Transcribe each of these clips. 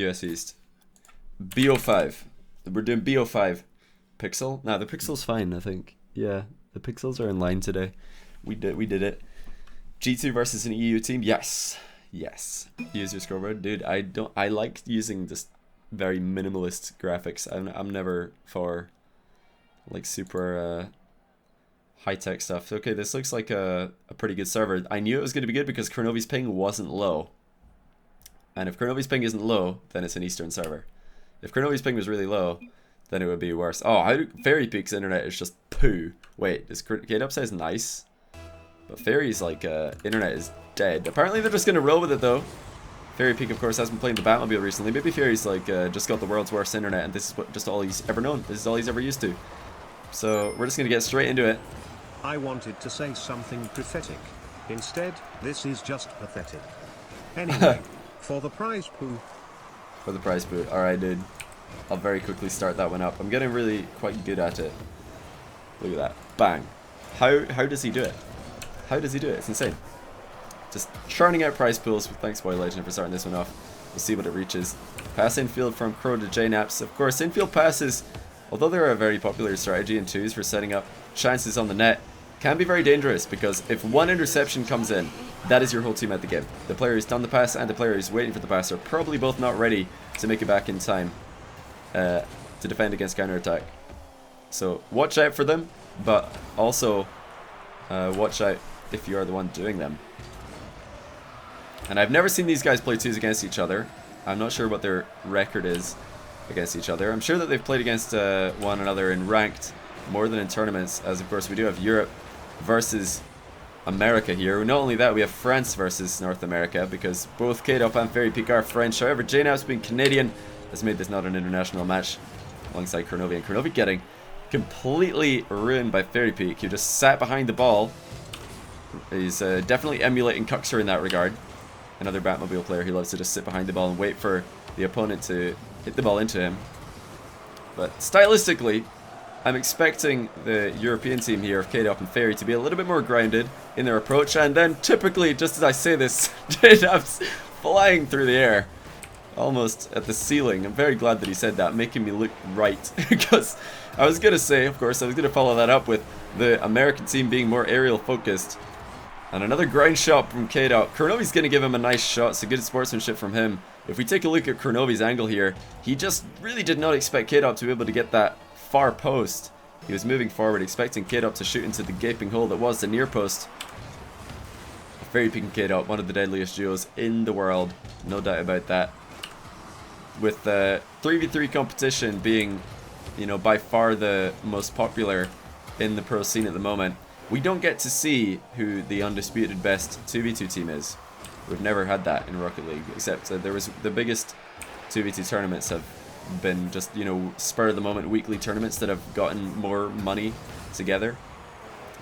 US East. BO5. We're doing BO5. Pixel? Nah, the Pixel's fine, I think. Yeah, the Pixels are in line today. We did it. G2 versus an EU team? Yes. Yes. Use your scoreboard. Dude, I like using just very minimalist graphics. I'm never for like super high-tech stuff. Okay, this looks like a pretty good server. I knew it was going to be good because Kronovi's ping wasn't low. And if Kronovi's ping isn't low, then it's an Eastern server. If Kronovi's ping was really low, then it would be worse. Oh, Fairy Peak's internet is just poo. Wait, this Kaydop says nice? But Fairy's like, internet is dead. Apparently they're just going to roll with it though. Fairy Peak, of course, has been playing the Batmobile recently. Maybe Fairy's like, just got the world's worst internet and this is just all he's ever known. This is all he's ever used to. So we're just going to get straight into it. I wanted to say something prophetic. Instead, this is just pathetic. Anyway, for the prize pool. For the prize pool. Alright, dude. I'll very quickly start that one up. I'm getting really quite good at it. Look at that. Bang. How does he do it? How does he do it? It's insane. Just churning out prize pools. Thanks, Boy Legend, for starting this one off. We'll see what it reaches. Pass infield from Kronovi JKnaps. Of course, infield passes, although they're a very popular strategy in twos for setting up chances on the net, can be very dangerous because if one interception comes in, that is your whole team at the game. The player who's done the pass and the player who's waiting for the pass are probably both not ready to make it back in time to defend against counterattack. So watch out for them, but also watch out if you are the one doing them. And I've never seen these guys play twos against each other. I'm not sure what their record is against each other. I'm sure that they've played against one another in ranked more than in tournaments, as of course we do have Europe versus America here. Not only that, we have France versus North America because both Kaydop and Fairy Peak are French. However, JKnaps being Canadian has made this not an international match alongside Kronovi. And Kronovi getting completely ruined by Fairy Peak, who just sat behind the ball. He's definitely emulating Cuxer in that regard. Another Batmobile player who loves to just sit behind the ball and wait for the opponent to hit the ball into him. But stylistically, I'm expecting the European team here of Kaydop and Fairy to be a little bit more grounded in their approach. And then typically, just as I say this, JKnaps flying through the air. Almost at the ceiling. I'm very glad that he said that, making me look right. Because I was going to say, of course, I was going to follow that up with the American team being more aerial focused. And another ground shot from Kaydop. Kronovi's going to give him a nice shot, so good sportsmanship from him. If we take a look at Kronovi's angle here, he just really did not expect Kaydop to be able to get that far post. He was moving forward, expecting Kaydop to shoot into the gaping hole that was the near post. Very Peak and Kaydop, one of the deadliest duos in the world. No doubt about that. With 3v3 competition being, you know, by far the most popular in the pro scene at the moment, we don't get to see who the undisputed best 2v2 team is. We've never had that in Rocket League, except there was the biggest 2v2 tournaments have been just, you know, spur of the moment weekly tournaments that have gotten more money together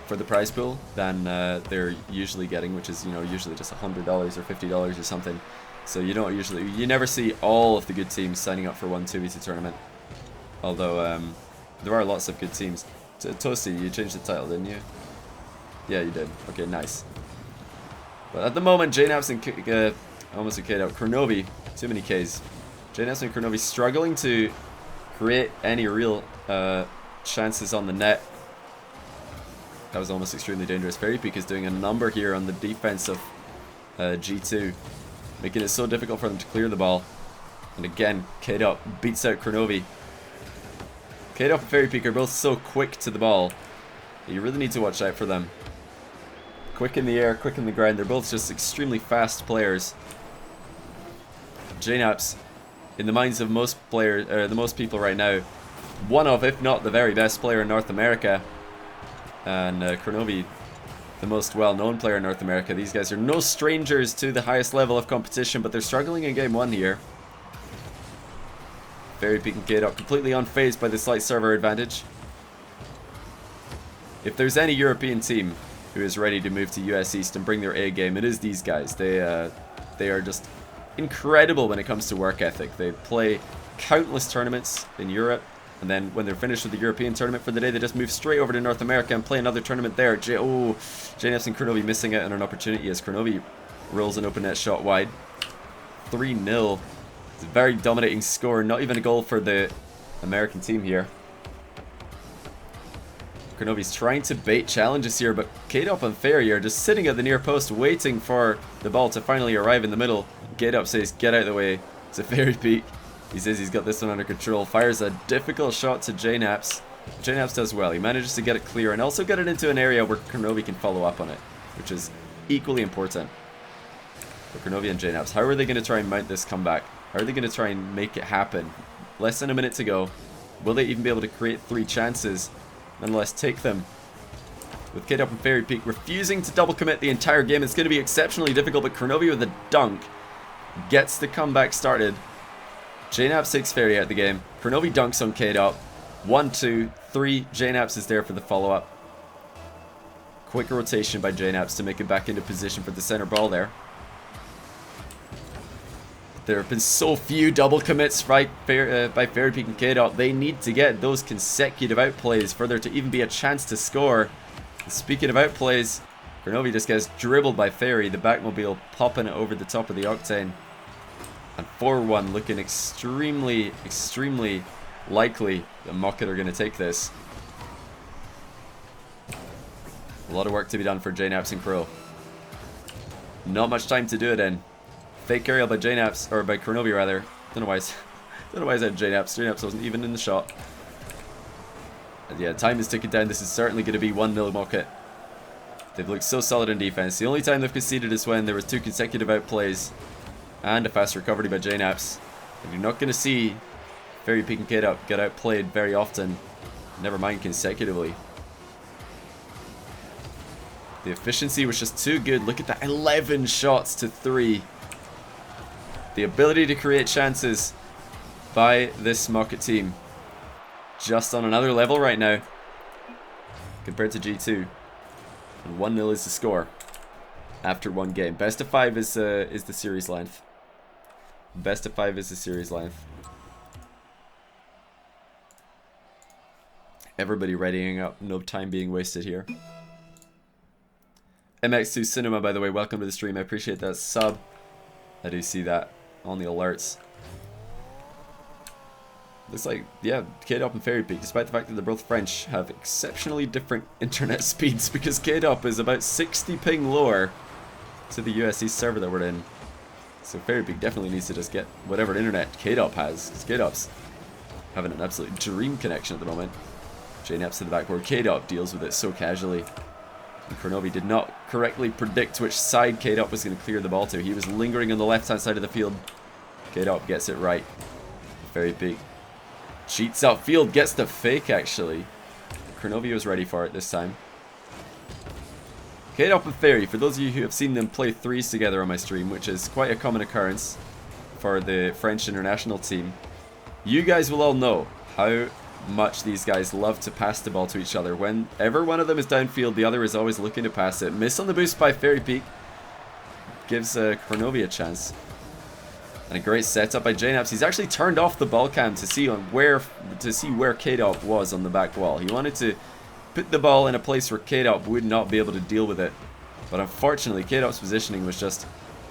for the prize pool than they're usually getting, which is, you know, usually just $100 or $50 or something. So you never see all of the good teams signing up for one 2v2 tournament. Although there are lots of good teams. Toasty, you changed the title, didn't you? Yeah, you did. Okay, nice. But at the moment, JKnaps and almost a K out. Kronovi, too many Ks. JKnaps and Kronovi struggling to create any real chances on the net. That was almost extremely dangerous. Fairy Peak is doing a number here on the defense of G2, making it so difficult for them to clear the ball. And again, Kaydop beats out Kronovi. Kaydop and Fairy Peak are both so quick to the ball. You really need to watch out for them. Quick in the air, quick in the ground. They're both just extremely fast players. JKnaps, in the minds of most players, the most people right now, one of, if not the very best player in North America. And Kronovi, the most well-known player in North America. These guys are no strangers to the highest level of competition, but they're struggling in game one here. Fairy Peak and Kaydop completely unfazed by the slight server advantage. If there's any European team who is ready to move to US East and bring their A game, it is these guys. They are just incredible when it comes to work ethic. They play countless tournaments in Europe, and then when they're finished with the European tournament for the day, they just move straight over to North America and play another tournament there. JKnaps and Kronovi missing out on an opportunity as Kronovi rolls an open net shot wide. 3-0 It's a very dominating score. Not even a goal for the American team here. Kronovi's trying to bait challenges here, but Kaydop and Ferry are just sitting at the near post waiting for the ball to finally arrive in the middle. Kaydop says, get out of the way. It's a Ferry peak. He says he's got this one under control. Fires a difficult shot to JKnaps. JKnaps does well. He manages to get it clear and also get it into an area where Kronovi can follow up on it, which is equally important. For Kronovi and JKnaps, how are they going to try and mount this comeback? How are they going to try and make it happen? Less than a minute to go. Will they even be able to create 3 chances? Nonetheless, take them. With Kaydop and Fairy Peak refusing to double commit the entire game, it's going to be exceptionally difficult, but Kronovi with a dunk gets the comeback started. JKnaps takes Fairy out of the game. Kronovi dunks on Kaydop. 1, 2, 3. JKnaps is there for the follow-up. Quick rotation by JKnaps to make it back into position for the center ball there. There have been so few double commits by Fairy Peak and Kaydop. They need to get those consecutive outplays for there to even be a chance to score. And speaking of outplays, Kronovi just gets dribbled by Fairy. The backmobile popping it over the top of the Octane. And 4-1 looking extremely, extremely likely that Mocket are going to take this. A lot of work to be done for JKnaps and Crow. Not much time to do it in. Fake aerial by JKnaps, or by Kronovi rather. Don't know why I said JKnaps. JKnaps wasn't even in the shot. And yeah, time is ticking down. This is certainly going to be 1-0 Mocket. They've looked so solid in defense. The only time they've conceded is when there was 2 consecutive outplays and a fast recovery by JKnaps. And you're not going to see Fairy Peak and Kaydop get outplayed very often. Never mind consecutively. The efficiency was just too good. Look at that, 11 shots to 3. The ability to create chances by this Mocket team just on another level right now compared to G2. And 1-0 is the score after 1 game. Best of 5 is the series length. Best of 5 is the series length. Everybody readying up, no time being wasted here. MX2 Cinema, by the way, welcome to the stream. I appreciate that sub. I do see that on the alerts. Looks like, yeah, Kaydop and Fairy Peak, despite the fact that they're both French, have exceptionally different internet speeds because Kaydop is about 60 ping lower to the USC server that we're in. So Fairy Peak definitely needs to just get whatever internet Kaydop has, because Kaydop's having an absolute dream connection at the moment. JKnaps to the backboard. Kaydop deals with it so casually. And Kronovi did not correctly predict which side Kaydop was going to clear the ball to. He was lingering on the left-hand side of the field. Kaydop gets it right. Fairy Peak cheats outfield, gets the fake actually. Kronovi was ready for it this time. Kaydop and Fairy, for those of you who have seen them play 3s together on my stream, which is quite a common occurrence for the French international team, you guys will all know how much these guys love to pass the ball to each other. Whenever one of them is downfield, the other is always looking to pass it. Miss on the boost by Fairy Peak. Gives Kronovi a chance. And a great setup by JKnaps. He's actually turned off the ball cam to see where Kaydop was on the back wall. He wanted to put the ball in a place where Kaydop would not be able to deal with it. But unfortunately, Kaydop's positioning was just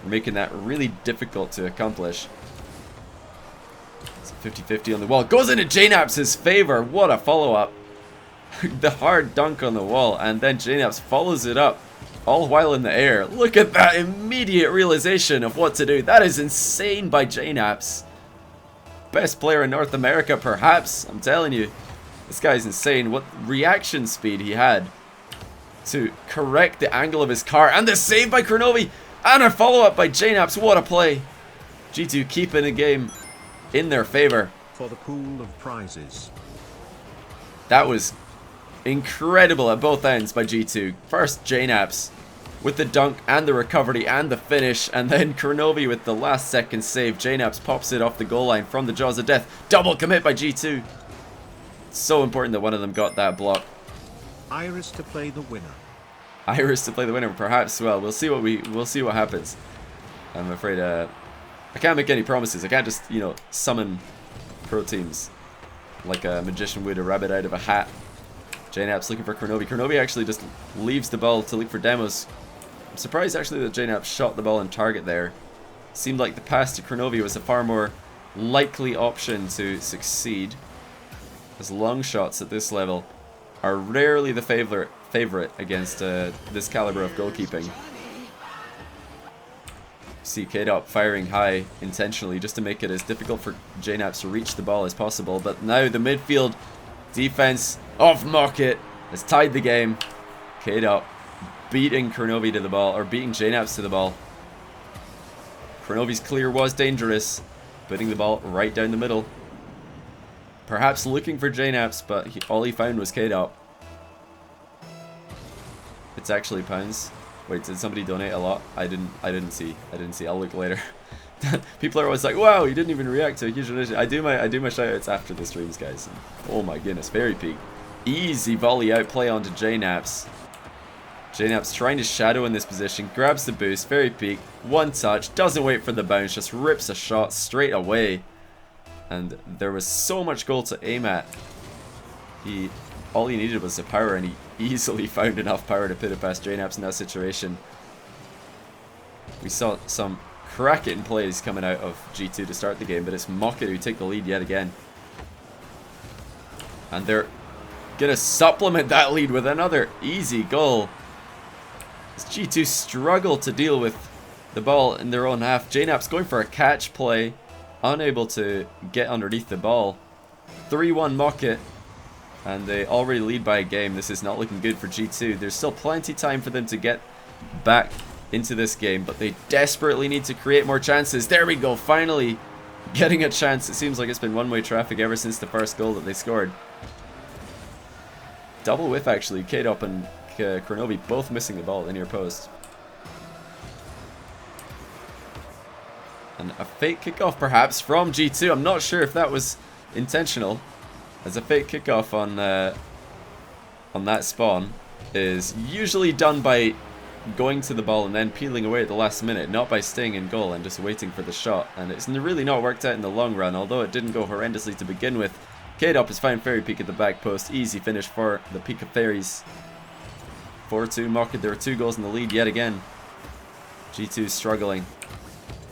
making that really difficult to accomplish. 50-50 on the wall. Goes into JKnaps' favor. What a follow-up. The hard dunk on the wall. And then JKnaps follows it up. All while in the air. Look at that immediate realization of what to do. That is insane by JKnaps. Best player in North America, perhaps. I'm telling you. This guy's insane. What reaction speed he had to correct the angle of his car. And the save by Kronovi. And a follow-up by JKnaps. What a play. G2 keeping the game in their favor. For the pool of prizes. That was incredible at both ends by G2. First JKnaps with the dunk and the recovery and the finish, and then Kronovi with the last second save. JKnaps pops it off the goal line from the jaws of death. Double commit by G2. It's so important that one of them got that block. Iris to play the winner. Iris to play the winner, perhaps. Well, we'll see what happens. I'm afraid I can't make any promises. I can't just, summon pro teams like a magician would a rabbit out of a hat. JKnaps looking for Kronovi. Kronovi actually just leaves the ball to look for demos. I'm surprised actually that JKnaps shot the ball on target there. Seemed like the pass to Kronovi was a far more likely option to succeed, as long shots at this level are rarely the favorite against this caliber of goalkeeping. See Kaydop firing high intentionally just to make it as difficult for JKnaps to reach the ball as possible, but now the midfield defense of Mocket has tied the game. Kaydop beating Kronovi to the ball, or beating JKnaps to the ball. Kronovi's clear was dangerous, putting the ball right down the middle. Perhaps looking for JKnaps, but all he found was Kaydop. It's actually pounds. Wait, did somebody donate a lot? I didn't see. I'll look later. People are always like, "Wow, you didn't even react to a huge donation." I do my shoutouts after the streams, guys. And, oh my goodness, Fairy Peak. Easy volley outplay onto JKnaps. JKnaps trying to shadow in this position, grabs the boost. Fairy Peak, one touch, doesn't wait for the bounce, just rips a shot straight away. And there was so much goal to aim at. All he needed was the power, and he easily found enough power to put it past JKnaps in that situation. We saw some cracking plays coming out of G2 to start the game, but it's Mocket who take the lead yet again. And they're gonna supplement that lead with another easy goal. As G2 struggle to deal with the ball in their own half. JKnaps going for a catch play, unable to get underneath the ball. 3-1 Mocket. And they already lead by a game. This is not looking good for G2. There's still plenty of time for them to get back into this game, but they desperately need to create more chances. There we go, finally getting a chance. It seems like it's been one-way traffic ever since the first goal that they scored. Double whiff actually. Kaydop and Kronovi both missing the ball in near post. And a fake kickoff perhaps from G2. I'm not sure if that was intentional, as a fake kickoff on that spawn is usually done by going to the ball and then peeling away at the last minute, not by staying in goal and just waiting for the shot. And it's really not worked out in the long run, although it didn't go horrendously to begin with. Kaydop has found Fairy Peak at the back post. Easy finish for the Peak of Fairies. 4-2 Mocket. There are 2 goals in the lead yet again. G2 struggling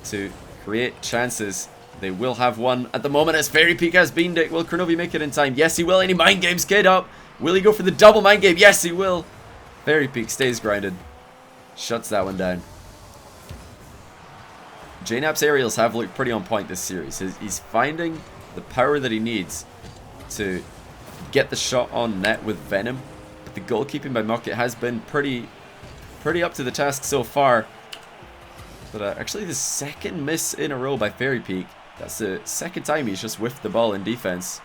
to create chances. They will have one at the moment as Fairy Peak has beamed it. Will Kronovi make it in time? Yes, he will. And he mind games Kaydop. Will he go for the double mind game? Yes, he will. Fairy Peak stays grounded. Shuts that one down. JKnaps aerials have looked pretty on point this series. He's finding the power that he needs to get the shot on net with Venom. But the goalkeeping by Mocket has been pretty up to the task so far. But actually the second miss in a row by Fairy Peak. That's the second time he's just whiffed the ball in defense.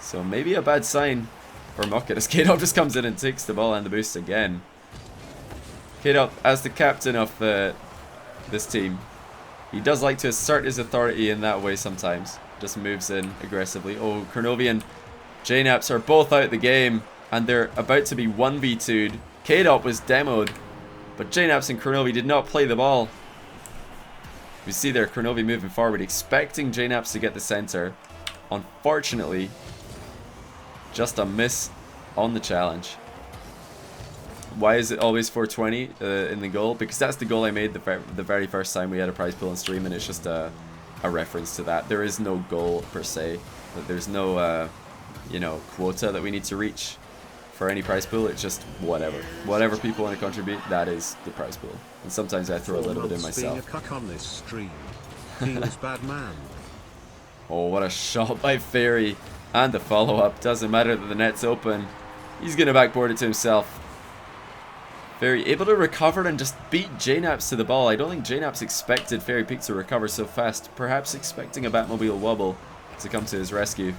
So maybe a bad sign for Mocket as Kaydop just comes in and takes the ball and the boost again. Kaydop, as the captain of this team, he does like to assert his authority in that way sometimes. Just moves in aggressively. Oh, Kronovi and JKnaps are both out the game, and they're about to be 1v2'd. Kaydop was demoed, but JKnaps and Kronovi did not play the ball. We see there Kronovi moving forward, expecting JKnaps to get the center. Unfortunately, just a miss on the challenge. Why is it always 420 in the goal? Because that's the goal I made the very first time we had a prize pool on stream, and it's just a reference to that. There is no goal per se. There's no you know, quota that we need to reach for any prize pool. It's just whatever people want to contribute, that is the prize pool. And sometimes I throw a little bit in myself. Being a cuck on this stream. Feels bad, man. Oh, what a shot by Fairy. And the follow-up. Doesn't matter that the net's open. He's going to backboard it to himself. Fairy able to recover and just beat JKnaps to the ball. I don't think JKnaps expected Fairy Peak to recover so fast. Perhaps expecting a Batmobile wobble to come to his rescue.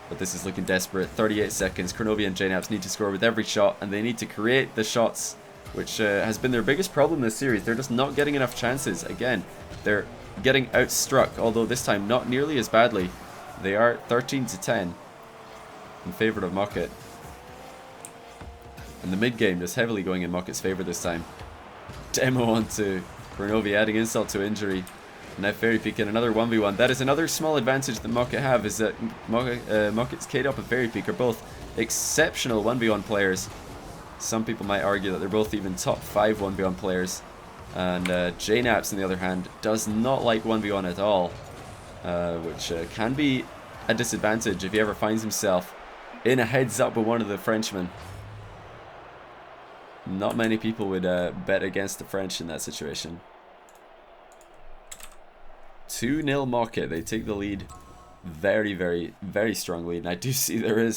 But this is looking desperate. 38 seconds. Kronovi and JKnaps need to score with every shot, and they need to create the shots, which has been their biggest problem this series. They're just not getting enough chances. Again, they're getting outstruck, although this time not nearly as badly. They are 13-10 in favor of Mocket. And the mid-game just heavily going in Mocket's favor this time. Demo onto Kronovi, adding insult to injury. And now Fairy Peak in another 1v1. That is another small advantage that Mocket have, is that Mocket's Kaydop and Fairy Peak are both exceptional 1v1 players. Some people might argue that they're both even top 5 1v1 players And JKnaps, on the other hand, does not like 1v1 at all, which can be a disadvantage if he ever finds himself in a heads-up with one of the Frenchmen. Not many people would bet against the French in that situation. 2-0 Mocket. They take the lead. Very, very, very strong lead. And I do see there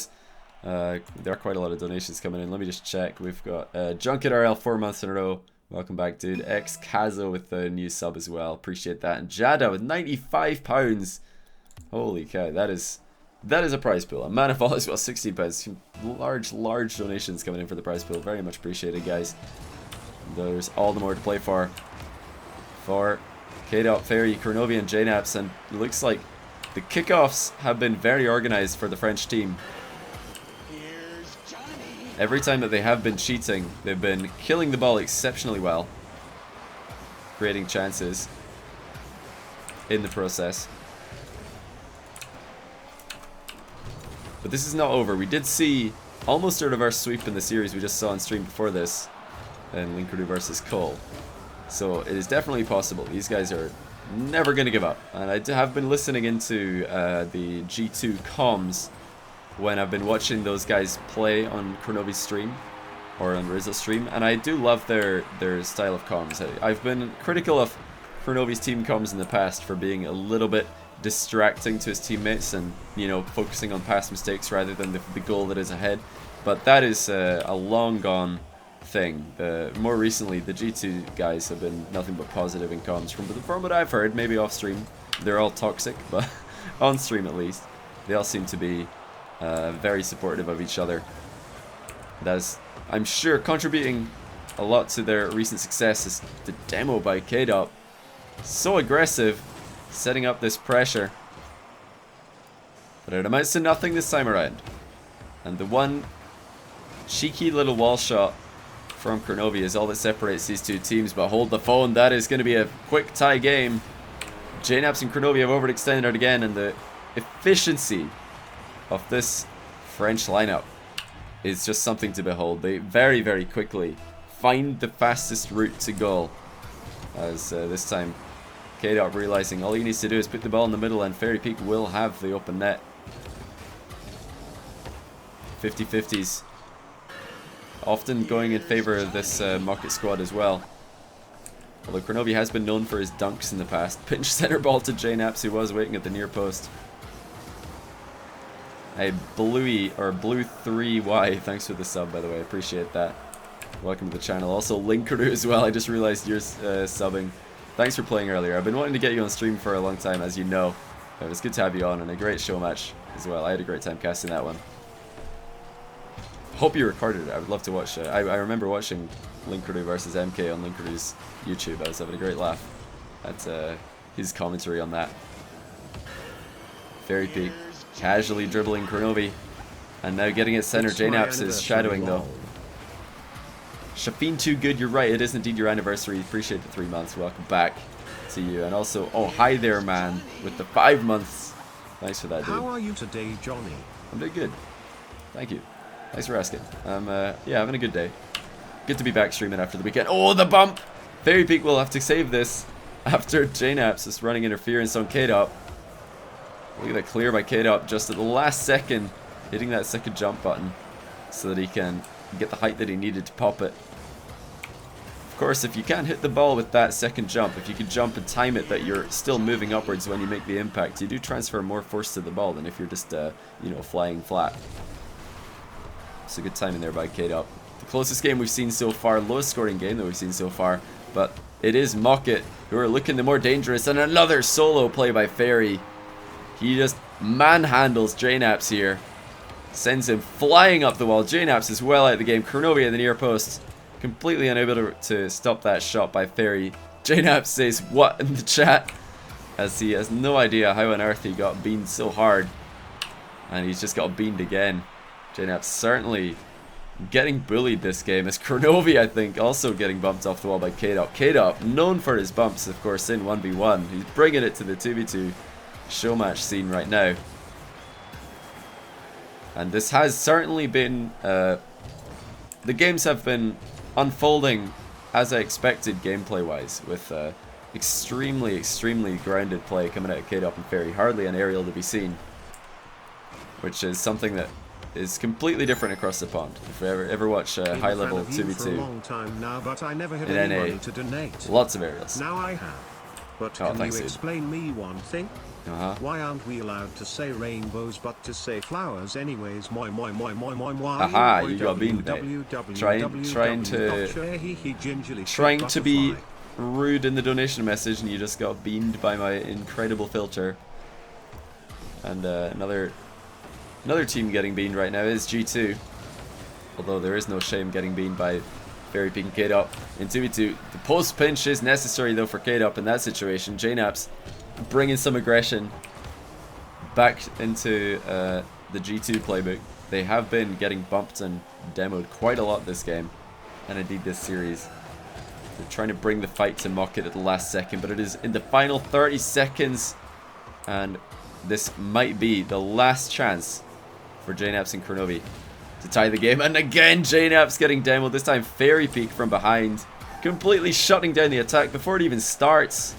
are quite a lot of donations coming in. Let me just check. We've got Junket RL 4 months in a row. Welcome back, dude. X Kazo with the new sub as well. Appreciate that. And Jada with £95. Holy cow, that is a prize pool. And Manifal as well, £60. Large donations coming in for the prize pool. Very much appreciated, guys. There's all the more to play for Kaydop, Fairy, Kronovi, and JKnaps, and it looks like the kickoffs have been very organized for the French team. Every time that they have been cheating, they've been killing the ball exceptionally well, creating chances in the process. But this is not over. We did see almost a reverse sweep in the series we just saw on stream before this, in Linkredu versus Cole. So it is definitely possible. These guys are never going to give up. And I have been listening into the G2 comms when I've been watching those guys play on Kronovi's stream or on Rizzo's stream, and I do love their style of comms. I've been critical of Kronovi's team comms in the past for being a little bit distracting to his teammates and, you know, focusing on past mistakes rather than the goal that is ahead. But that is a long gone thing. More recently, the G2 guys have been nothing but positive in comms from what I've heard. Maybe off stream they're all toxic, but on stream at least they all seem to be very supportive of each other. That is, I'm sure, contributing a lot to their recent success is the demo by Kaydop. So aggressive, setting up this pressure. But it amounts to nothing this time around. And the one cheeky little wall shot from Kronovi is all that separates these two teams. But hold the phone, that is going to be a quick tie game. JKnaps and Kronovi have overextended it again, and the efficiency of this French lineup is just something to behold. They very, very quickly find the fastest route to goal. As this time, Kaydop realizing all he needs to do is put the ball in the middle, and Fairy Peak will have the open net. 50-50s. Often going in favor of this Mocket squad as well. Although Kronovi has been known for his dunks in the past. Pinch center ball to JKnaps, who was waiting at the near post. Hey, Blue3Y, thanks for the sub, by the way. Appreciate that. Welcome to the channel. Also, Linkredu as well. I just realized you're subbing. Thanks for playing earlier. I've been wanting to get you on stream for a long time, as you know. It was good to have you on, and a great show match as well. I had a great time casting that one. Hope you recorded it. I would love to watch it. I remember watching Linkredu versus MK on Linkredu's YouTube. I was having a great laugh at his commentary on that. Fairy Peak casually dribbling Kronovi, and now getting it center. JKnaps is shadowing though. Shafin too good, you're right, it is indeed your anniversary. Appreciate the 3 months. Welcome back to you. And also, oh hi there man with the 5 months. Thanks for that, dude. How are you today, Johnny? I'm doing good. Thank you. Thanks for asking. I'm yeah, having a good day. Good to be back streaming after the weekend. Oh, the bump! Fairy Peak will have to save this after JKnaps is running interference on Kaydop. Look at that clear by Kaydop just at the last second, hitting that second jump button so that he can get the height that he needed to pop it. Of course, if you can't hit the ball with that second jump, if you can jump and time it that you're still moving upwards when you make the impact, you do transfer more force to the ball than if you're just, you know, flying flat. It's a good timing there by Kaydop. The closest game we've seen so far, lowest scoring game that we've seen so far, but it is Mocket who are looking the more dangerous, and another solo play by Fairy. He just manhandles JKnaps here. Sends him flying up the wall. JKnaps is well out of the game. Kronovi at the near post. Completely unable to stop that shot by Fairy. JKnaps says what in the chat, as he has no idea how on earth he got beamed so hard. And he's just got beamed again. JKnaps certainly getting bullied this game, as Kronovi, I think, also getting bumped off the wall by Kaydop. Kaydop, known for his bumps, of course, in 1v1. He's bringing it to the 2v2 show match scene right now. And this has certainly been, the games have been unfolding as I expected gameplay-wise, with extremely, extremely grounded play coming out of Kaydop and Fairy. Hardly an aerial to be seen, which is something that is completely different across the pond. If you ever watch high-level 2v2 in NA, lots of aerials. Now I have. But can you explain me one thing? Why aren't we allowed to say rainbows but to say flowers anyways? Why? Aha, you got beamed, mate. Trying to be rude in the donation message, and you just got beamed by my incredible filter. And another team getting beamed right now is G2. Although there is no shame getting beamed by Fairy Peak and Kaydop in 2v2. The post pinch is necessary though for Kaydop in that situation. JKnaps bringing some aggression back into the G2 playbook. They have been getting bumped and demoed quite a lot this game, and indeed this series. They're trying to bring the fight to Mocket at the last second, but it is in the final 30 seconds, and this might be the last chance for JKnaps and Kronovi to tie the game. And again, JKnaps getting demoed, this time Fairy Peak from behind, completely shutting down the attack before it even starts.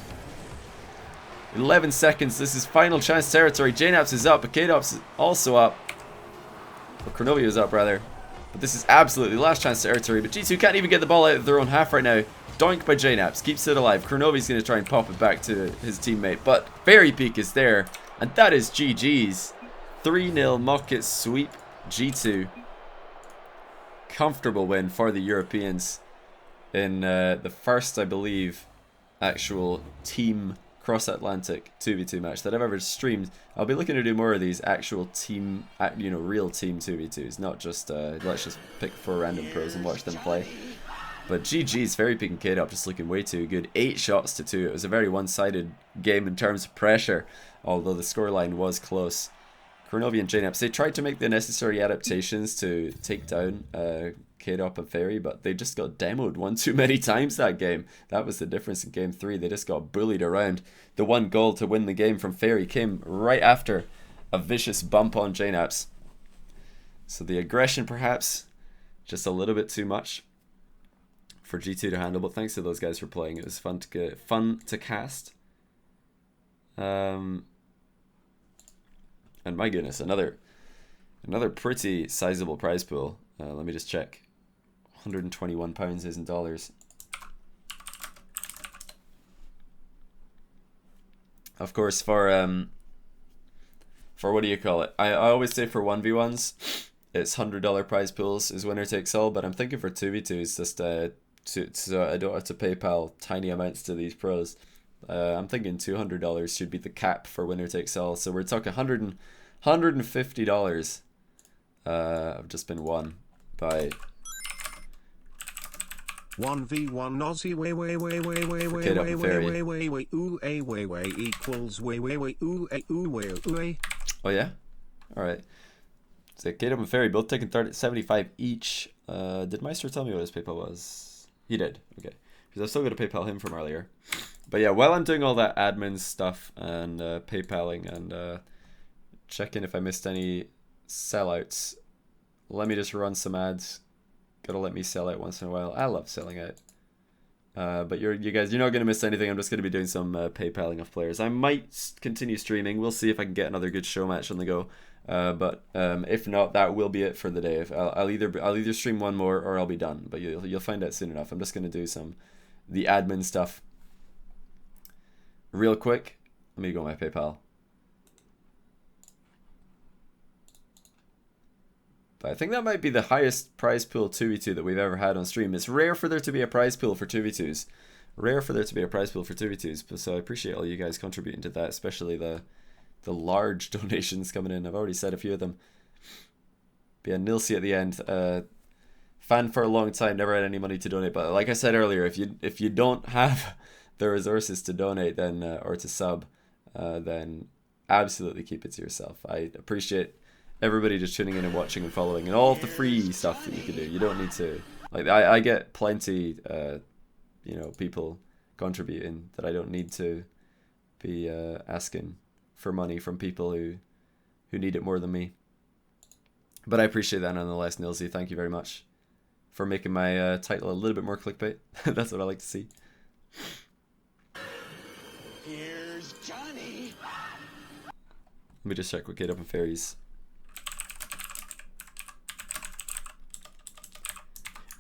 11 seconds, this is final chance territory. JKnaps is up, but Kaydop's also up. Or Kronovi is up, rather. But this is absolutely last chance territory, but G2 can't even get the ball out of their own half right now. Doink by JKnaps, keeps it alive. Kronovi's going to try and pop it back to his teammate, but Fairy Peak is there, and that is GG's. 3-0 Mocket sweep G2. Comfortable win for the Europeans in the first, I believe, actual team cross-Atlantic 2v2 match that I've ever streamed. I'll be looking to do more of these actual team, real team 2v2s, not just let's just pick 4 random pros and watch them play. But GG's, Fairy Peak and Kaydop just looking way too good. 8 shots to 2. It was a very one-sided game in terms of pressure, although the scoreline was close. Kronovi and JKnaps, they tried to make the necessary adaptations to take down Kaydop and Fairy, but they just got demoed one too many times that game. That was the difference in game 3. They just got bullied around. The one goal to win the game from Fairy came right after a vicious bump on JKnaps. So the aggression perhaps just a little bit too much for G2 to handle, but thanks to those guys for playing. It was fun to cast. And my goodness, another pretty sizable prize pool. Let me just check. £121 isn't dollars. Of course, for what do you call it? I always say for 1v1s, it's $100 prize pools is winner takes all, but I'm thinking for 2v2s, just so I don't have to PayPal tiny amounts to these pros. I'm thinking $200 should be the cap for winner takes all. So we're talking $150. I've just been won by 1v1 Aussie way equals way ooh way. Oh yeah? Alright. So Kaydop and Fairy both taking 75 each. Did Meister tell me what his PayPal was? He did. Okay. Because I've still got to PayPal him from earlier. But yeah, while I'm doing all that admin stuff and PayPaling and checking if I missed any sellouts, let me just run some ads. Gotta let me sell out once in a while. I love selling out. But you guys, you're not gonna miss anything. I'm just gonna be doing some PayPaling of players. I might continue streaming. We'll see if I can get another good show match on the go. But if not, that will be it for the day. I'll either stream one more or I'll be done. But you'll find out soon enough. I'm just gonna do the admin stuff real quick. Let me go my PayPal. But I think that might be the highest prize pool 2v2 that we've ever had on stream. It's rare for there to be a prize pool for 2v2s. Rare for there to be a prize pool for 2v2s. So I appreciate all you guys contributing to that, especially the large donations coming in. I've already said a few of them. But yeah, Nilsi at the end. Fan for a long time, never had any money to donate. But like I said earlier, if you don't have the resources to donate, then or to sub, then absolutely keep it to yourself. I appreciate everybody just tuning in and watching and following and all of the free stuff that you can do. You don't need to, like, I get plenty people contributing that I don't need to be asking for money from people who need it more than me. But I appreciate that nonetheless, Nilsy. Thank you very much for making my title a little bit more clickbait. That's what I like to see. Here's Johnny. Let me just check what Kaydop and Fairies.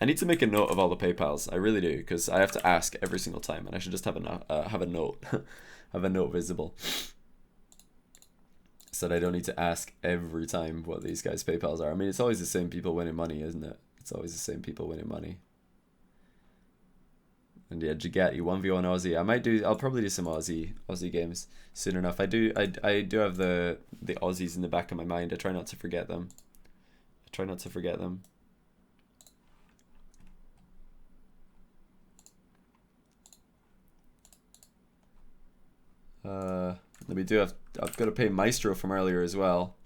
I need to make a note of all the PayPals. I really do, because I have to ask every single time, and I should just have a note, have a note visible, so that I don't need to ask every time what these guys' PayPals are. I mean, it's always the same people winning money, isn't it? It's always the same people winning money. And yeah, Jagatti 1v1 Aussie. I'll probably do some Aussie games soon enough. I do have the Aussies in the back of my mind. I try not to forget them. I've got to pay Maestro from earlier as well.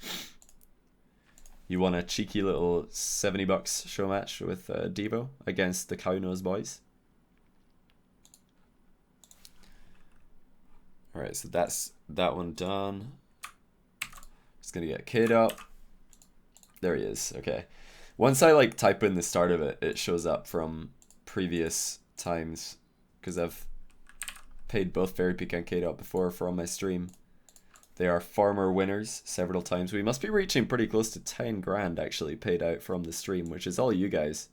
You want a cheeky little $70 show match with Devo against the Cow Nose Boys. Alright, so that's that one done. Just gonna get Kaydop. There he is, okay. Once I like type in the start of it, it shows up from previous times, because I've paid both Fairy Peak and Kaydop before for on my stream. They are former winners several times. We must be reaching pretty close to 10 grand actually paid out from the stream, which is all you guys.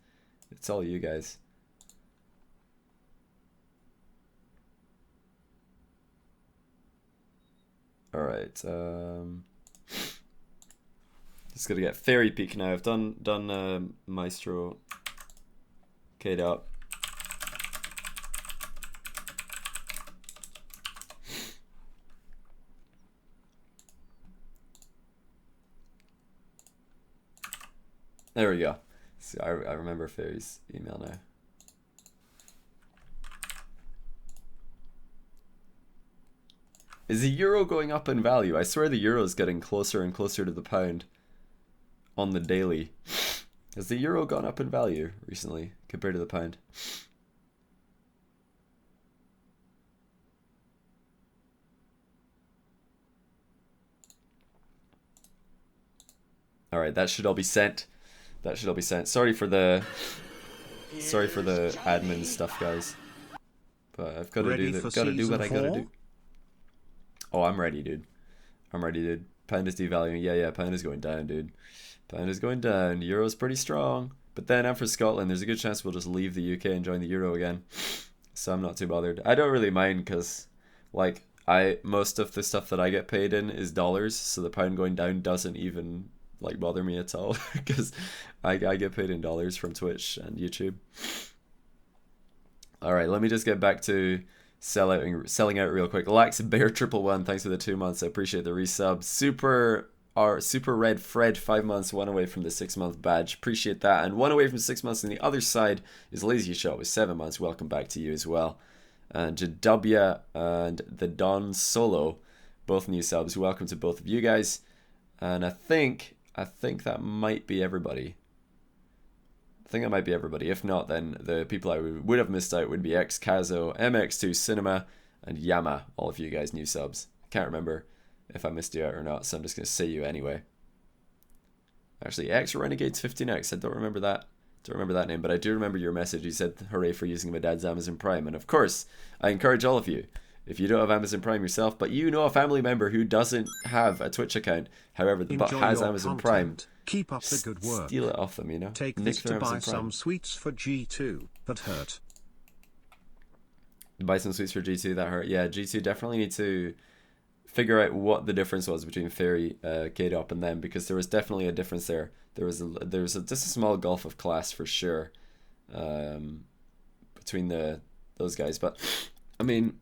It's all you guys. Alright, just gotta get Fairy Peak now. I've done Maestro, Kaydop. There we go. See, I remember Fairy's email now. Is the euro going up in value? I swear the euro is getting closer and closer to the pound on the daily. Has the euro gone up in value recently compared to the pound? Alright, that should all be sent. That should all be sent. Sorry for the admin stuff, guys. But I've got to do what I gotta do. Oh, I'm ready, dude. Pound is devaluing. Yeah, pound is going down, dude. Pound is going down. Euro's pretty strong. But then after Scotland, there's a good chance we'll just leave the UK and join the euro again. So I'm not too bothered. I don't really mind because, like, most of the stuff that I get paid in is dollars, so the pound going down doesn't even like bother me at all because I get paid in dollars from Twitch and YouTube. All right, let me just get back to selling out real quick. Lax Bear 111, thanks for the 2 months. I appreciate the resub. Super Red Fred, 5 months, 1 away from the 6-month badge. Appreciate that. And 1 away from 6 months. On the other side is Lazy Shot with 7 months. Welcome back to you as well. And Jadubya and the Don Solo, both new subs. Welcome to both of you guys. And I think that might be everybody. If not, then the people I would have missed out would be XKazo, MX2 Cinema, and Yama. All of you guys new subs. I can't remember if I missed you out or not, so I'm just going to say you anyway. Actually, X Renegades 15X. I don't remember that name, but I do remember your message. You said hooray for using my dad's Amazon Prime. And of course, I encourage all of you, if you don't have Amazon Prime yourself, but you know a family member who doesn't have a Twitch account, however, but has Amazon Prime, keep up the good work. Steal it off them, you know? Take Nick this to buy Prime. some sweets for G2 that hurt. Buy some sweets for G2 that hurt. Yeah, G2 definitely need to figure out what the difference was between Fairy, Kaydop, and them, because there was definitely a difference there. There was just a small gulf of class for sure between those guys. But I mean,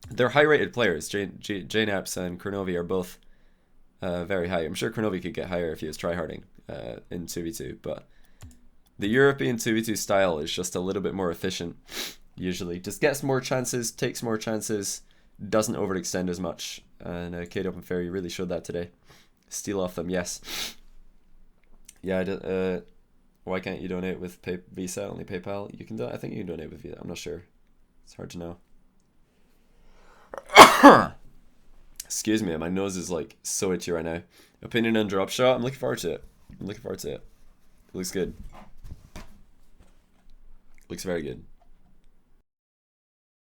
they're high-rated players. JKnaps and Kronovi are both very high. I'm sure Kronovi could get higher if he was tryharding in 2v2, but the European 2v2 style is just a little bit more efficient, usually. Just gets more chances, takes more chances, doesn't overextend as much, and Kaydop and Fairy really showed that today. Steal off them, yes. Yeah, why can't you donate with Visa, only PayPal? You can I think you can donate with Visa, I'm not sure. It's hard to know. Excuse me, my nose is like so itchy right now. Opinion on drop shot. I'm looking forward to it. It looks good. Looks very good.